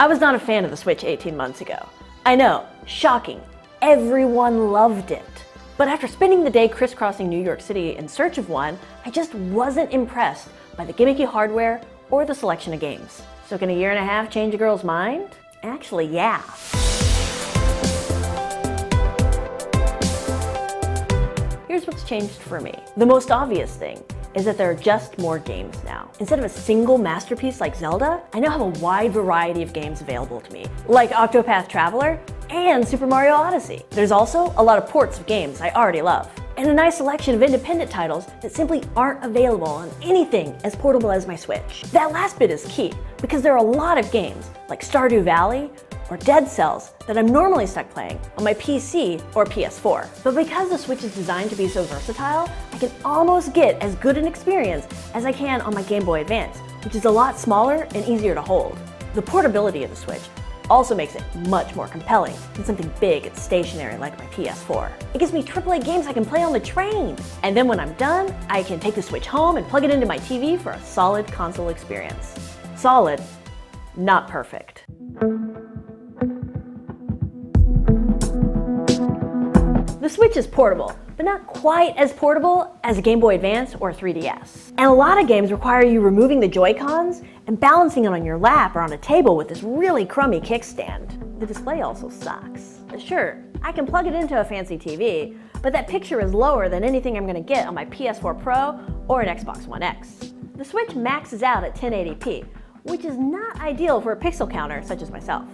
I was not a fan of the Switch 18 months ago. I know, shocking, everyone loved it. But after spending the day crisscrossing New York City in search of one, I just wasn't impressed by the gimmicky hardware or the selection of games. So can a year and a half change a girl's mind? Actually, yeah. Here's what's changed for me. The most obvious thing is that there are just more games now. Instead of a single masterpiece like Zelda, I now have a wide variety of games available to me, like Octopath Traveler and Super Mario Odyssey. There's also a lot of ports of games I already love, and a nice selection of independent titles that simply aren't available on anything as portable as my Switch. That last bit is key, because there are a lot of games, like Stardew Valley or Dead Cells, that I'm normally stuck playing on my PC or PS4. But because the Switch is designed to be so versatile, I can almost get as good an experience as I can on my Game Boy Advance, which is a lot smaller and easier to hold. The portability of the Switch also makes it much more compelling than something big and stationary like my PS4. It gives me AAA games I can play on the train. And then when I'm done, I can take the Switch home and plug it into my TV for a solid console experience. Solid, not perfect. The Switch is portable, but not quite as portable as a Game Boy Advance or 3DS. And a lot of games require you removing the Joy-Cons and balancing it on your lap or on a table with this really crummy kickstand. The display also sucks. Sure, I can plug it into a fancy TV, but that picture is lower than anything I'm gonna get on my PS4 Pro or an Xbox One X. The Switch maxes out at 1080p, which is not ideal for a pixel counter such as myself.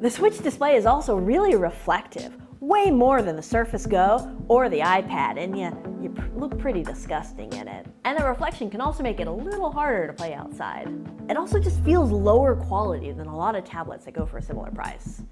The Switch display is also really reflective, way more than the Surface Go or the iPad, and you look pretty disgusting in it. And the reflection can also make it a little harder to play outside. It also just feels lower quality than a lot of tablets that go for a similar price.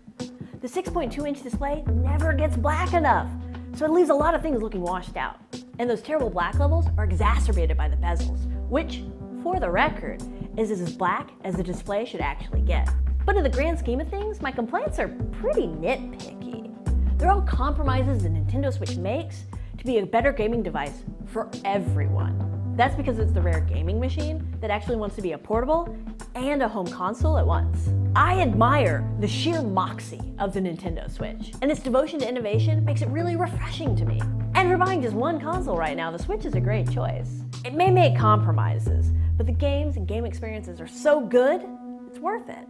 The 6.2-inch display never gets black enough, so it leaves a lot of things looking washed out. And those terrible black levels are exacerbated by the bezels, which, for the record, is as black as the display should actually get. But in the grand scheme of things, my complaints are pretty nitpicky. They're all compromises the Nintendo Switch makes to be a better gaming device for everyone. That's because it's the rare gaming machine that actually wants to be a portable and a home console at once. I admire the sheer moxie of the Nintendo Switch, and its devotion to innovation makes it really refreshing to me. And for buying just one console right now, the Switch is a great choice. It may make compromises, but the games and game experiences are so good, it's worth it.